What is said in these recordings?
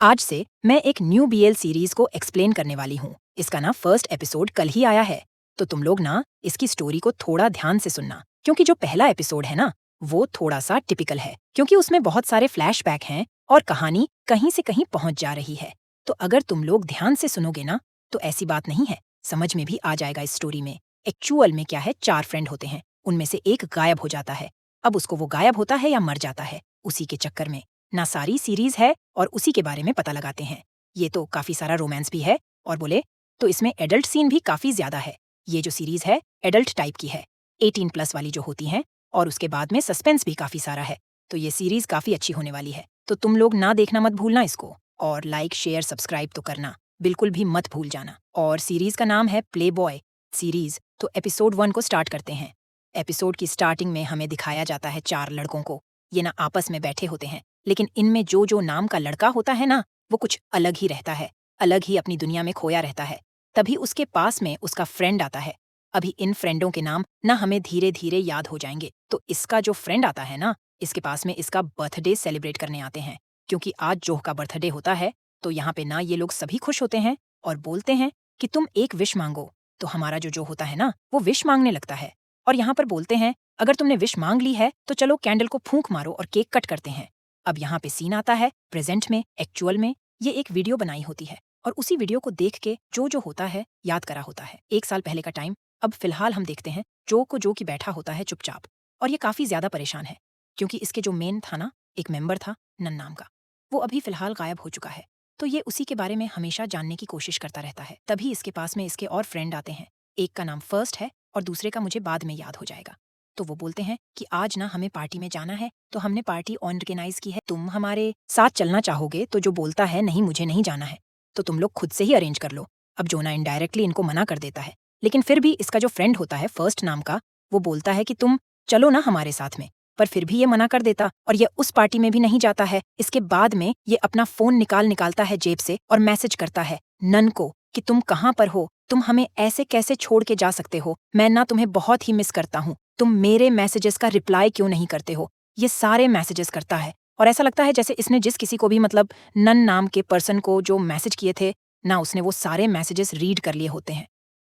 आज से मैं एक न्यू बीएल सीरीज को एक्सप्लेन करने वाली हूँ। इसका ना फर्स्ट एपिसोड कल ही आया है, तो तुम लोग ना इसकी स्टोरी को थोड़ा ध्यान से सुनना, क्योंकि जो पहला एपिसोड है ना वो थोड़ा सा टिपिकल है, क्योंकि उसमें बहुत सारे फ्लैशबैक हैं और कहानी कहीं से कहीं पहुंच जा रही है। तो अगर तुम लोग ध्यान से सुनोगे ना तो ऐसी बात नहीं है, समझ में भी आ जाएगा इस स्टोरी में। एक्चुअल में क्या है, 4 फ्रेंड होते हैं, उनमें से एक गायब हो जाता है। अब उसको वो गायब होता है या मर जाता है, उसी के चक्कर में ना सारी सीरीज है और उसी के बारे में पता लगाते हैं। ये तो काफी सारा रोमांस भी है, और बोले तो इसमें एडल्ट सीन भी काफी ज्यादा है। ये जो सीरीज है एडल्ट टाइप की है, 18+ वाली जो होती हैं, और उसके बाद में सस्पेंस भी काफी सारा है। तो ये सीरीज काफी अच्छी होने वाली है, तो तुम लोग ना देखना मत भूलना इसको, और लाइक शेयर सब्सक्राइब तो करना बिल्कुल भी मत भूल जाना। और सीरीज का नाम है प्ले बॉय सीरीज। तो एपिसोड 1 को स्टार्ट करते हैं। एपिसोड की स्टार्टिंग में हमें दिखाया जाता है 4 लड़कों को। ये ना आपस में बैठे होते हैं, लेकिन इनमें जो जो नाम का लड़का होता है ना वो कुछ अलग ही रहता है, अलग ही अपनी दुनिया में खोया रहता है। तभी उसके पास में उसका फ्रेंड आता है। अभी इन फ्रेंडों के नाम ना हमें धीरे धीरे याद हो जाएंगे। तो इसका जो फ्रेंड आता है ना, इसके पास में इसका बर्थडे सेलिब्रेट करने आते हैं, क्योंकि आज जोह का बर्थडे होता है। तो यहाँ पे ना ये लोग सभी खुश होते हैं और बोलते हैं कि तुम एक विश मांगो। तो हमारा जो होता है ना वो विश मांगने लगता है, और यहाँ पर बोलते हैं अगर तुमने विश मांग ली है तो चलो कैंडल को फूंक मारो और केक कट करते हैं। अब यहाँ पे सीन आता है प्रेजेंट में, एक्चुअल में ये एक वीडियो बनाई होती है, और उसी वीडियो को देख के जो होता है याद करा होता है, 1 साल पहले का टाइम। अब फिलहाल हम देखते हैं जो की बैठा होता है चुपचाप, और ये काफी ज्यादा परेशान है, क्योंकि इसके जो मेन था ना, एक मेंबर था नन नाम का, वो अभी फिलहाल गायब हो चुका है। तो ये उसी के बारे में हमेशा जानने की कोशिश करता रहता है। तभी इसके पास में इसके और फ्रेंड आते हैं, एक का नाम फर्स्ट है और दूसरे का मुझे बाद में याद हो जाएगा। तो वो बोलते हैं कि आज ना हमें पार्टी में जाना है, तो हमने पार्टी ऑर्गेनाइज की है, तुम हमारे साथ चलना चाहोगे? तो जो बोलता है नहीं मुझे नहीं जाना है, तो तुम लोग खुद से ही अरेंज कर लो। अब जोना इनडायरेक्टली इनको मना कर देता है, लेकिन फिर भी इसका जो फ्रेंड होता है फर्स्ट नाम का, वो बोलता है कि तुम चलो ना हमारे साथ में, पर फिर भी ये मना कर देता, और ये उस पार्टी में भी नहीं जाता है। इसके बाद में ये अपना फोन निकालता है जेब से और मैसेज करता है नन को कि तुम कहाँ पर हो, तुम हमें ऐसे कैसे छोड़ के जा सकते हो, मैं ना तुम्हें बहुत ही मिस करता हूँ, तुम मेरे मैसेजेस का रिप्लाई क्यों नहीं करते हो। ये सारे मैसेजेस करता है, और ऐसा लगता है जैसे इसने जिस किसी को भी, मतलब नन नाम के पर्सन को जो मैसेज किए थे ना, उसने वो सारे मैसेजेस रीड कर लिए होते हैं।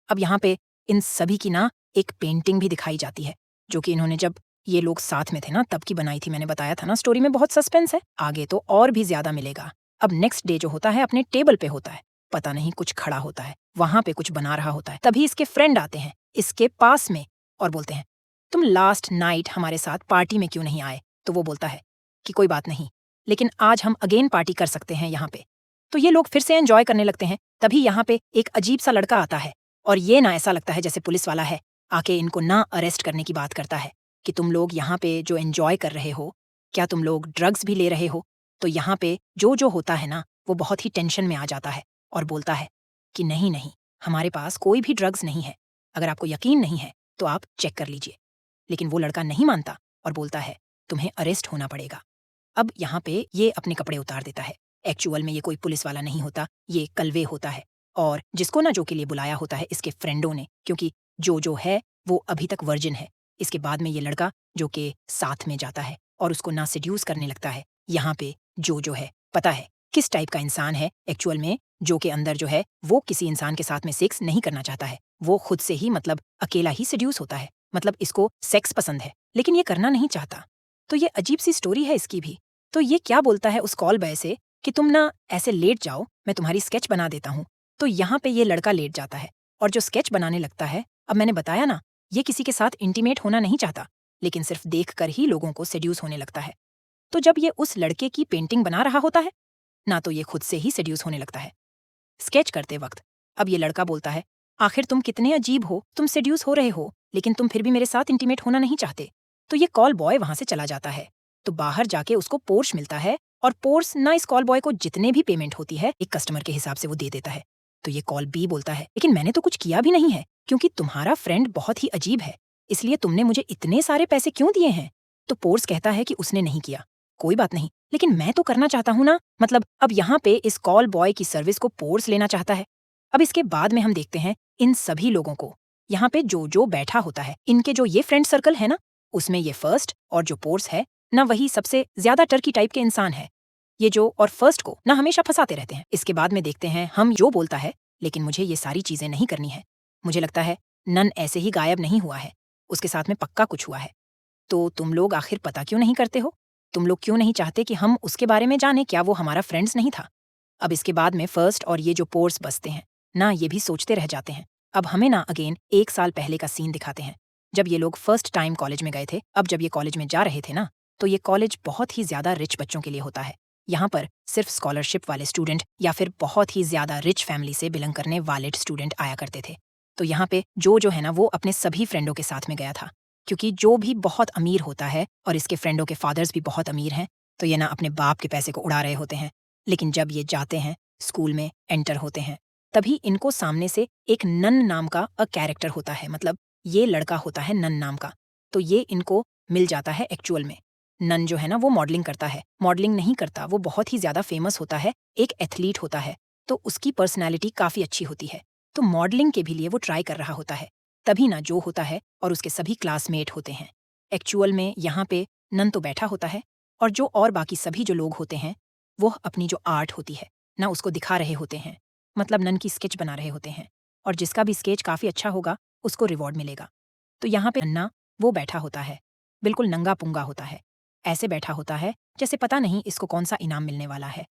अब यहाँ पे इन सभी की ना एक पेंटिंग भी दिखाई जाती है, जो कि इन्होंने जब ये लोग साथ में थे ना तब की बनाई थी। मैंने बताया था ना स्टोरी में बहुत सस्पेंस है, आगे तो और भी ज्यादा मिलेगा। अब नेक्स्ट डे जो होता है अपने टेबल पे होता है, पता नहीं कुछ खड़ा होता है, वहां पे कुछ बना रहा होता है। तभी इसके फ्रेंड आते हैं इसके पास में और बोलते हैं तुम लास्ट नाइट हमारे साथ पार्टी में क्यों नहीं आए? तो वो बोलता है कि कोई बात नहीं, लेकिन आज हम अगेन पार्टी कर सकते हैं यहाँ पे। तो ये लोग फिर से एंजॉय करने लगते हैं। तभी यहाँ पे एक अजीब सा लड़का आता है, और ये ना ऐसा लगता है जैसे पुलिस वाला है, आके इनको ना अरेस्ट करने की बात करता है कि तुम लोग यहाँ पे जो एंजॉय कर रहे हो, क्या तुम लोग ड्रग्स भी ले रहे हो? तो यहाँ पे जो होता है ना वो बहुत ही टेंशन में आ जाता है और बोलता है कि नहीं नहीं, हमारे पास कोई भी ड्रग्स नहीं है, अगर आपको यकीन नहीं है तो आप चेक कर लीजिए। लेकिन वो लड़का नहीं मानता और बोलता है तुम्हें अरेस्ट होना पड़ेगा। अब यहाँ पे ये अपने कपड़े उतार देता है। एक्चुअल में ये कोई पुलिस वाला नहीं होता, ये कलवे होता है, और जिसको ना जो के लिए बुलाया होता है इसके फ्रेंडों ने, क्योंकि जो है वो अभी तक वर्जिन है। इसके बाद में ये लड़का जो के साथ में जाता है और उसको ना सिड्यूस करने लगता है। यहाँ पे जो है पता है किस टाइप का इंसान है। एक्चुअल में जो के अंदर जो है वो किसी इंसान के साथ में सेक्स नहीं करना चाहता है, वो खुद से ही मतलब अकेला ही सिड्यूस होता है, मतलब इसको सेक्स पसंद है लेकिन ये करना नहीं चाहता। तो ये अजीब सी स्टोरी है इसकी भी। तो ये क्या बोलता है उस कॉल बॉय से कि तुम ना ऐसे लेट जाओ, मैं तुम्हारी स्केच बना देता हूँ। तो यहाँ पे ये लड़का लेट जाता है और जो स्केच बनाने लगता है, अब मैंने बताया ना ये किसी के साथ इंटीमेट होना नहीं चाहता, लेकिन सिर्फ देख कर ही लोगों को सेड्यूस होने लगता है। तो जब ये उस लड़के की पेंटिंग बना रहा होता है ना, तो ये खुद से ही सेड्यूस होने लगता है स्केच करते वक्त। अब ये लड़का बोलता है आखिर तुम कितने अजीब हो, तुम सेड्यूस हो रहे हो लेकिन तुम फिर भी मेरे साथ इंटीमेट होना नहीं चाहते। तो ये कॉल बॉय वहां से चला जाता है। तो बाहर जाके उसको पोर्स मिलता है, और पोर्स ना इस कॉल बॉय को जितने भी पेमेंट होती है एक कस्टमर के हिसाब से वो दे देता है। तो ये कॉल बी बोलता है लेकिन मैंने तो कुछ किया भी नहीं है, क्योंकि तुम्हारा फ्रेंड बहुत ही अजीब है, इसलिए तुमने मुझे इतने सारे पैसे क्यों दिए हैं? तो पोर्स कहता है कि उसने नहीं किया, कोई बात नहीं, लेकिन मैं तो करना चाहता हूँ ना। मतलब अब यहाँ पे इस कॉल बॉय की सर्विस को पोर्स लेना चाहता है। अब इसके बाद में हम देखते हैं इन सभी लोगों को, यहाँ पे जो बैठा होता है, इनके जो ये फ्रेंड सर्कल है ना, उसमें ये फर्स्ट और जो पोर्स है ना, वही सबसे ज्यादा टर्की टाइप के इंसान है। ये जो और फर्स्ट को ना हमेशा फंसाते रहते हैं। इसके बाद में देखते हैं हम जो बोलता है, लेकिन मुझे ये सारी चीजें नहीं करनी है। मुझे लगता है नन ऐसे ही गायब नहीं हुआ है, उसके साथ में पक्का कुछ हुआ है। तो तुम लोग आखिर पता क्यों नहीं करते हो? तुम लोग क्यों नहीं चाहते कि हम उसके बारे में जाने? क्या वो हमारा फ्रेंड्स नहीं था? अब इसके बाद में फर्स्ट और ये जो पोर्स बसते हैं ना, ये भी सोचते रह जाते हैं। अब हमें ना अगेन 1 साल पहले का सीन दिखाते हैं, जब ये लोग फर्स्ट टाइम कॉलेज में गए थे। अब जब ये कॉलेज में जा रहे थे ना, तो ये कॉलेज बहुत ही ज्यादा रिच बच्चों के लिए होता है। यहाँ पर सिर्फ स्कॉलरशिप वाले स्टूडेंट या फिर बहुत ही ज्यादा रिच फैमिली से बिलोंग करने वाले स्टूडेंट आया करते थे। तो यहाँ पे जो है ना, वो अपने सभी फ्रेंडों के साथ में गया था, क्योंकि जो भी बहुत अमीर होता है और इसके फ्रेंडों के फादर्स भी बहुत अमीर हैं, तो ये ना अपने बाप के पैसे को उड़ा रहे होते हैं। लेकिन जब ये जाते हैं, स्कूल में एंटर होते हैं, तभी इनको सामने से एक नन नाम का कैरेक्टर होता है, मतलब ये लड़का होता है नन नाम का। तो ये इनको मिल जाता है एक्चुअल में। नन जो है ना, वो मॉडलिंग करता है। मॉडलिंग नहीं करता, वो बहुत ही ज्यादा फेमस होता है, एक एथलीट होता है, तो उसकी पर्सनैलिटी काफी अच्छी होती है। तो मॉडलिंग के भी लिए वो ट्राई कर रहा होता है। तभी ना जो होता है और उसके सभी क्लासमेट होते हैं। एक्चुअल में यहाँ पे नन तो बैठा होता है, और जो और बाकी सभी जो लोग होते हैं, वो अपनी जो आर्ट होती है ना, उसको दिखा रहे होते हैं। मतलब नन की स्केच बना रहे होते हैं, और जिसका भी स्केच काफी अच्छा होगा उसको रिवॉर्ड मिलेगा। तो यहाँ पे नन्ना वो बैठा होता है, बिल्कुल नंगा पुंगा होता है, ऐसे बैठा होता है जैसे पता नहीं इसको कौन सा इनाम मिलने वाला है।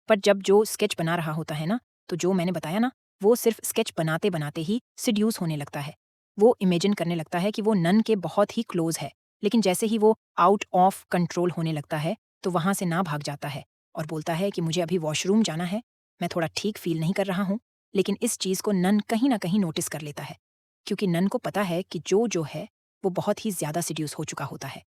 पर जब जो स्केच बना रहा होता है ना, तो जो मैंने बताया ना, वो सिर्फ स्केच बनाते बनाते ही सिड्यूस होने लगता है। वो इमेजिन करने लगता है कि वो नन के बहुत ही क्लोज है, लेकिन जैसे ही वो आउट ऑफ कंट्रोल होने लगता है, तो वहां से ना भाग जाता है और बोलता है कि मुझे अभी वॉशरूम जाना है, मैं थोड़ा ठीक फील नहीं कर रहा हूँ। लेकिन इस चीज को नन कहीं ना कहीं नोटिस कर लेता है, क्योंकि नन को पता है कि जो है वो बहुत ही ज्यादा सिड्यूस हो चुका होता है।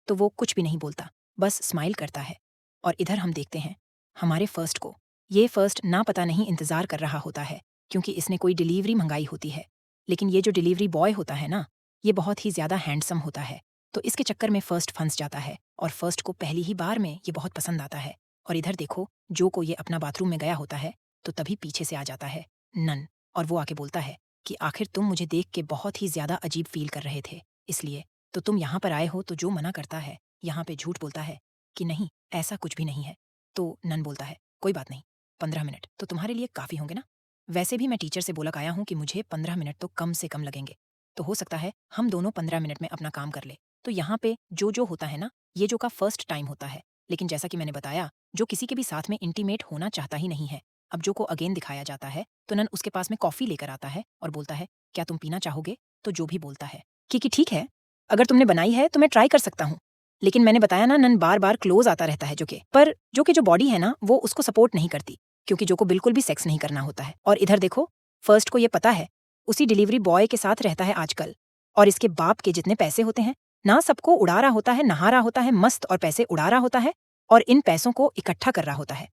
तो वो कुछ भी नहीं बोलता, बस स्माइल करता है। और इधर हम देखते हैं हमारे फर्स्ट को। ये फर्स्ट ना पता नहीं इंतजार कर रहा होता है, क्योंकि इसने कोई डिलीवरी मंगाई होती है। लेकिन ये जो डिलीवरी बॉय होता है ना, ये बहुत ही ज्यादा हैंडसम होता है। तो इसके चक्कर में फर्स्ट फंस जाता है, और फर्स्ट को पहली ही बार में ये बहुत पसंद आता है। और इधर देखो, जो को ये अपना बाथरूम में गया होता है, तो तभी पीछे से आ जाता है नन, और वो आके बोलता है कि आखिर तुम मुझे देख के बहुत ही ज्यादा अजीब फील कर रहे थे, इसलिए तो तुम यहाँ पर आए हो। तो जो मना करता है, यहाँ पे झूठ बोलता है कि नहीं, ऐसा कुछ भी नहीं है। तो नन बोलता है कोई बात नहीं, 15 मिनट तो तुम्हारे लिए काफी होंगे ना। वैसे भी मैं टीचर से बोला आया हूँ कि मुझे 15 मिनट तो कम से कम लगेंगे, तो हो सकता है हम दोनों 15 मिनट में अपना काम कर ले। तो यहाँ पे जो होता है ना, ये जो का फर्स्ट टाइम होता है, लेकिन जैसा कि मैंने बताया, जो किसी के भी साथ में इंटीमेट होना चाहता ही नहीं है। अब जो को अगेन दिखाया जाता है, तो नन उसके पास में कॉफी लेकर आता है और बोलता है क्या तुम पीना चाहोगे? तो जो भी बोलता है कि ठीक है, अगर तुमने बनाई है तो मैं ट्राई कर सकता हूँ। लेकिन मैंने बताया ना, नन बार बार क्लोज आता रहता है जो के, पर जो की जो बॉडी है ना, वो उसको सपोर्ट नहीं करती, क्योंकि जो को बिल्कुल भी सेक्स नहीं करना होता है। और इधर देखो, फर्स्ट को ये पता है, उसी डिलीवरी बॉय के साथ रहता है आजकल, और इसके बाप के जितने पैसे होते हैं ना, सबको उड़ा रहा होता है, नहा रहा होता है मस्त, और पैसे उड़ा रहा होता है, और इन पैसों को इकट्ठा कर रहा होता है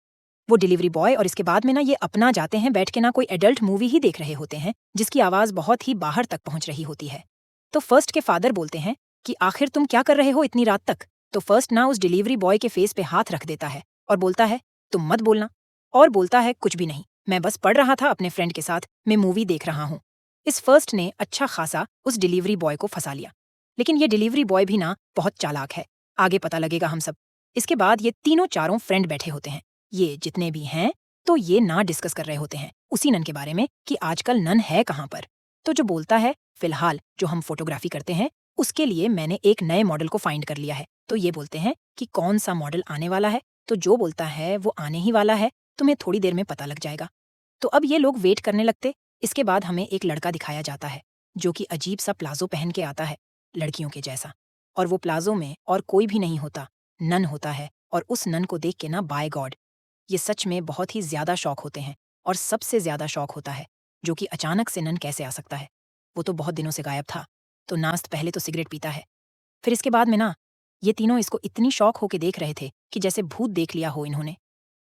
वो डिलीवरी बॉय। और इसके बाद में ना, ये अपना जाते हैं बैठ के ना, कोई एडल्ट मूवी ही देख रहे होते हैं, जिसकी आवाज बहुत ही बाहर तक पहुंच रही होती है। तो फर्स्ट के फादर बोलते हैं कि आखिर तुम क्या कर रहे हो इतनी रात तक? तो फर्स्ट ना उस डिलीवरी बॉय के फेस पे हाथ रख देता है और बोलता है तुम मत बोलना, और बोलता है कुछ भी नहीं, मैं बस पढ़ रहा था अपने फ्रेंड के साथ, मैं मूवी देख रहा हूँ। इस फर्स्ट ने अच्छा खासा उस डिलीवरी बॉय को फंसा लिया, लेकिन ये डिलीवरी बॉय भी ना बहुत चालाक है, आगे पता लगेगा हम सब। इसके बाद ये तीनों चारों फ्रेंड बैठे होते हैं, ये जितने भी हैं, तो ये ना डिस्कस कर रहे होते हैं उसी नन के बारे में कि आजकल नन है कहाँ पर। तो जो बोलता है फिलहाल जो हम फोटोग्राफी करते हैं, उसके लिए मैंने एक नए मॉडल को फाइंड कर लिया है। तो ये बोलते हैं कि कौन सा मॉडल आने वाला है, तो जो बोलता है वो आने ही वाला है, तुम्हें थोड़ी देर में पता लग जाएगा। तो अब ये लोग वेट करने लगते। इसके बाद हमें एक लड़का दिखाया जाता है, जो कि अजीब सा प्लाजो पहन के आता है, लड़कियों के जैसा, और वो प्लाजो में और कोई भी नहीं होता, नन होता है। और उस नन को देख के ना, बाय गॉड, ये सच में बहुत ही ज्यादा शौक होते हैं। और सबसे ज्यादा शौक होता है जो कि अचानक से नन कैसे आ सकता है। वो तो बहुत दिनों से गायब था, तो नास्त पहले तो सिगरेट पीता है, फिर इसके बाद में ना, ये तीनों इसको इतनी शौक होके देख रहे थे कि जैसे भूत देख लिया हो इन्होंने।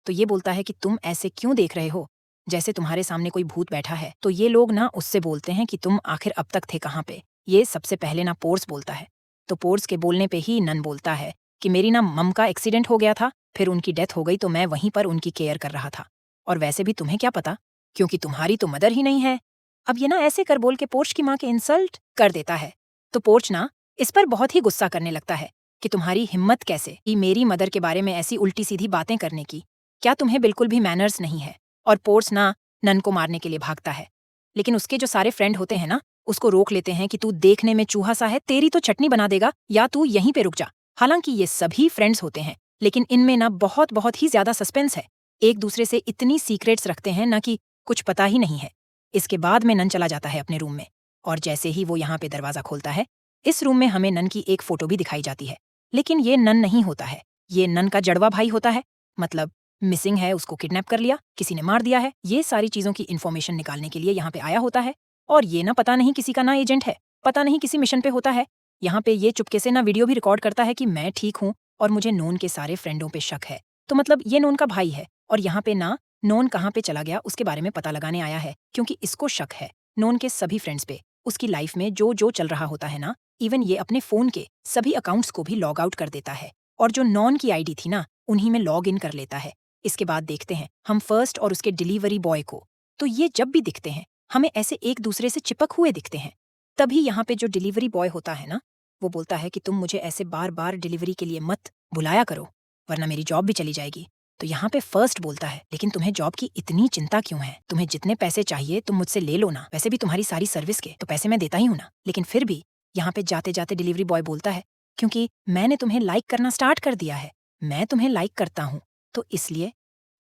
तो ये बोलता है कि तुम ऐसे क्यों देख रहे हो, जैसे तुम्हारे सामने कोई भूत बैठा है। तो ये लोग ना उससे बोलते हैं कि तुम आखिर अब तक थे कहाँ पे। ये सबसे पहले ना पोर्स बोलता है। तो पोर्स के बोलने पे ही नन बोलता है कि मेरी ना मम का एक्सीडेंट हो गया था, फिर उनकी डेथ हो गई, तो मैं वहीं पर उनकी केयर कर रहा था। और वैसे भी तुम्हें क्या पता, क्योंकि तुम्हारी तो मदर ही नहीं है। अब ये ना ऐसे कर बोल के पोर्च की माँ के इंसल्ट कर देता है। तो पोर्च ना इस पर बहुत ही गुस्सा करने लगता है कि तुम्हारी हिम्मत कैसे कि मेरी मदर के बारे में ऐसी उल्टी सीधी बातें करने की। क्या तुम्हें बिल्कुल भी मैनर्स नहीं है? और पोर्स ना नन को मारने के लिए भागता है, लेकिन उसके जो सारे फ्रेंड होते हैं ना, उसको रोक लेते हैं कि तू देखने में चूहा सा है, तेरी तो चटनी बना देगा, या तू यहीं पे रुक जा। हालांकि ये सभी फ्रेंड्स होते हैं, लेकिन इनमें ना बहुत बहुत ही ज्यादा सस्पेंस है। एक दूसरे से इतनी सीक्रेट्स रखते हैं ना कि कुछ पता ही नहीं है। इसके बाद में नन चला जाता है अपने रूम में, और जैसे ही वो यहाँ पे दरवाजा खोलता है, इस रूम में हमें नन की एक फोटो भी दिखाई जाती है। लेकिन ये नन नहीं होता है, ये नन का जड़वा भाई होता है। मतलब मिसिंग है, उसको किडनैप कर लिया, किसी ने मार दिया है, ये सारी चीजों की इन्फॉर्मेशन निकालने के लिए यहाँ पे आया होता है। और ये ना पता नहीं किसी का ना एजेंट है, पता नहीं किसी मिशन पे होता है। यहाँ पे ये चुपके से ना वीडियो भी रिकॉर्ड करता है कि मैं ठीक हूँ और मुझे नोन के सारे फ्रेंडों पे शक है। तो मतलब ये नोन का भाई है, और यहाँ पे ना नोन कहाँ पे चला गया उसके बारे में पता लगाने आया है, क्योंकि इसको शक है नोन के सभी फ्रेंड्स पे। उसकी लाइफ में जो जो चल रहा होता है ना, इवन ये अपने फोन के सभी अकाउंट्स को भी लॉग आउट कर देता है, और जो नॉन की आईडी थी ना, उन्हीं में लॉग इन कर लेता है। इसके बाद देखते हैं हम फर्स्ट और उसके डिलीवरी बॉय को। तो ये जब भी दिखते हैं हमें ऐसे एक दूसरे से चिपक हुए दिखते हैं। तभी यहाँ पे जो डिलीवरी बॉय होता है ना, वो बोलता है कि तुम मुझे ऐसे बार बार डिलीवरी के लिए मत बुलाया करो, वरना मेरी जॉब भी चली जाएगी। तो यहाँ पे फर्स्ट बोलता है, लेकिन तुम्हें जॉब की इतनी चिंता क्यों है? तुम्हें जितने पैसे चाहिए तुम मुझसे ले लो ना, वैसे भी तुम्हारी सारी सर्विस के तो पैसे मैं देता ही हूँ ना। लेकिन फिर भी यहाँ पे जाते जाते डिलीवरी बॉय बोलता है, क्योंकि मैंने तुम्हें लाइक करना स्टार्ट कर दिया है, मैं तुम्हें लाइक करता हूँ, तो इसलिए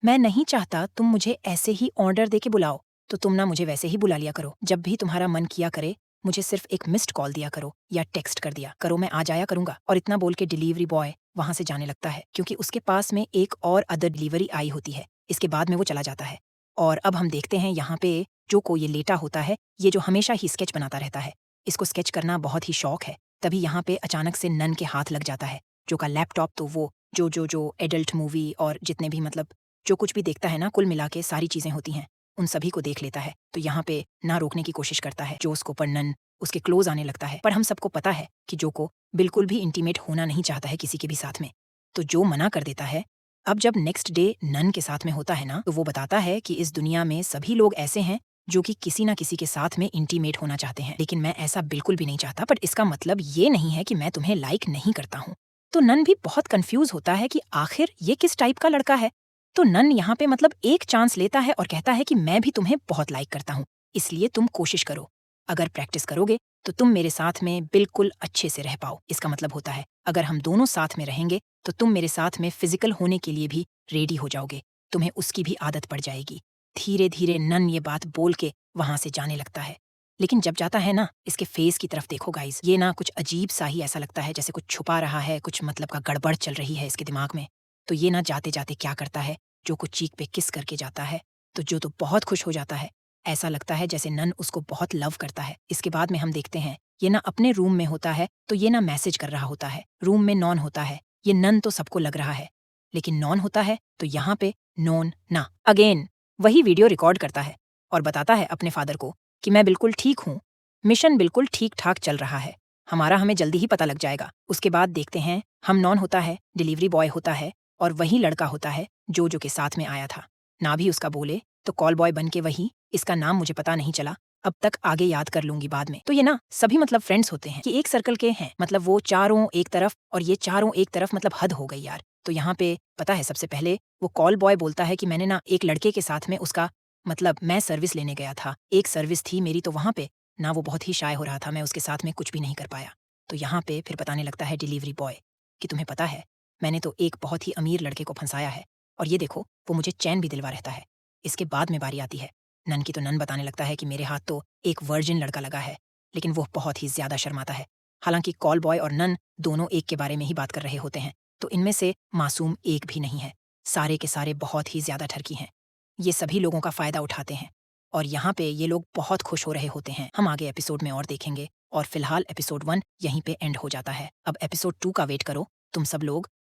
मैं नहीं चाहता तुम मुझे ऐसे ही ऑर्डर दे के बुलाओ। तो तुम ना मुझे वैसे ही बुला लिया करो, जब भी तुम्हारा मन किया करे मुझे सिर्फ एक मिस्ड कॉल दिया करो या टेक्स्ट कर दिया करो, मैं आ जाया करूंगा। और इतना बोल के डिलीवरी बॉय वहां से जाने लगता है, क्योंकि उसके पास में एक और अदर डिलीवरी आई होती है। इसके बाद में वो चला जाता है। और अब हम देखते हैं यहाँ पे जो को ये लेटा होता है, ये जो हमेशा ही स्केच बनाता रहता है, इसको स्केच करना बहुत ही शौक है। तभी यहाँ पे अचानक से नन के हाथ लग जाता है, जो का लैपटॉप तो वो जो एडल्ट मूवी और जितने भी मतलब जो कुछ भी देखता है ना, कुल मिला के सारी चीजें होती हैं, उन सभी को देख लेता है। तो यहाँ पे ना रोकने की कोशिश करता है जो उसको, पर नन उसके क्लोज आने लगता है। पर हम सबको पता है कि जो को बिल्कुल भी इंटीमेट होना नहीं चाहता है किसी के भी साथ में, तो जो मना कर देता है। अब जब नेक्स्ट डे नन के साथ में होता है ना, तो वो बताता है कि इस दुनिया में सभी लोग ऐसे हैं जो कि किसी ना किसी के साथ में इंटीमेट होना चाहते हैं, लेकिन मैं ऐसा बिल्कुल भी नहीं चाहता। बट इसका मतलब ये नहीं है कि मैं तुम्हें लाइक नहीं करता हूँ। तो नन भी बहुत कंफ्यूज होता है कि आखिर ये किस टाइप का लड़का है। तो नन यहाँ पे मतलब एक चांस लेता है और कहता है कि मैं भी तुम्हें बहुत लाइक करता हूँ, इसलिए तुम कोशिश करो, अगर प्रैक्टिस करोगे तो तुम मेरे साथ में बिल्कुल अच्छे से रह पाओ। इसका मतलब होता है अगर हम दोनों साथ में रहेंगे तो तुम मेरे साथ में फिजिकल होने के लिए भी रेडी हो जाओगे, तुम्हें उसकी भी आदत पड़ जाएगी। धीरे धीरे नन ये बात बोल के वहां से जाने लगता है। लेकिन जब जाता है ना, इसके फेस की तरफ देखो गाइस, ये ना कुछ अजीब सा ही ऐसा लगता है जैसे कुछ छुपा रहा है, कुछ मतलब का गड़बड़ चल रही है इसके दिमाग में। तो ये ना जाते जाते क्या करता है, जो को चीक पे किस करके जाता है। तो जो तो बहुत खुश हो जाता है, ऐसा लगता है जैसे नन उसको बहुत लव करता है। इसके बाद में हम देखते हैं ये ना अपने रूम में होता है, तो ये ना मैसेज कर रहा होता है। रूम में नॉन होता है, ये नन तो सबको लग रहा है, लेकिन नॉन होता है तो यहाँ पे नॉन ना अगेन वही वीडियो रिकॉर्ड करता है और बताता है अपने फादर को कि मैं बिल्कुल ठीक हूँ, मिशन बिल्कुल ठीक ठाक चल रहा है, हमें जल्दी ही पता लग जाएगा। उसके बाद देखते हैं हम नॉन होता है, डिलीवरी बॉय होता है, और वही लड़का होता है जो के साथ में आया था। ना भी उसका बोले तो कॉल बॉय बन के वही, इसका नाम मुझे पता नहीं चला, अब तक आगे याद कर लूंगी बाद में। तो ये ना सभी मतलब फ्रेंड्स होते हैं कि एक सर्कल के हैं, मतलब वो चारों एक तरफ और ये चारों एक तरफ, मतलब हद हो गई यार। तो यहाँ पे पता है सबसे पहले वो कॉल बॉय बोलता है कि मैंने ना एक लड़के के साथ में उसका मतलब मैं सर्विस लेने गया था, एक सर्विस थी मेरी, तो वहाँ पे ना वो बहुत ही शाय हो रहा था, मैं उसके साथ में कुछ भी नहीं कर पाया। तो यहाँ पे फिर बताने लगता है डिलीवरी बॉय कि तुम्हें पता है मैंने तो एक बहुत ही अमीर लड़के को फंसाया है, और ये देखो वो मुझे चैन भी दिलवा रहता है। इसके बाद में बारी आती है नन की, तो नन बताने लगता है कि मेरे हाथ तो एक वर्जिन लड़का लगा है, लेकिन वो बहुत ही ज्यादा शर्माता है। हालांकि कॉल बॉय और नन दोनों एक के बारे में ही बात कर रहे होते हैं, तो इनमें से मासूम एक भी नहीं है, सारे के सारे बहुत ही ज्यादा ठरकी हैं। ये सभी लोगों का फायदा उठाते हैं, और यहाँ पे ये लोग बहुत खुश हो रहे होते हैं। हम आगे एपिसोड में और देखेंगे, और फिलहाल एपिसोड 1 यहीं पे एंड हो जाता है। अब एपिसोड 2 का वेट करो तुम सब लोग,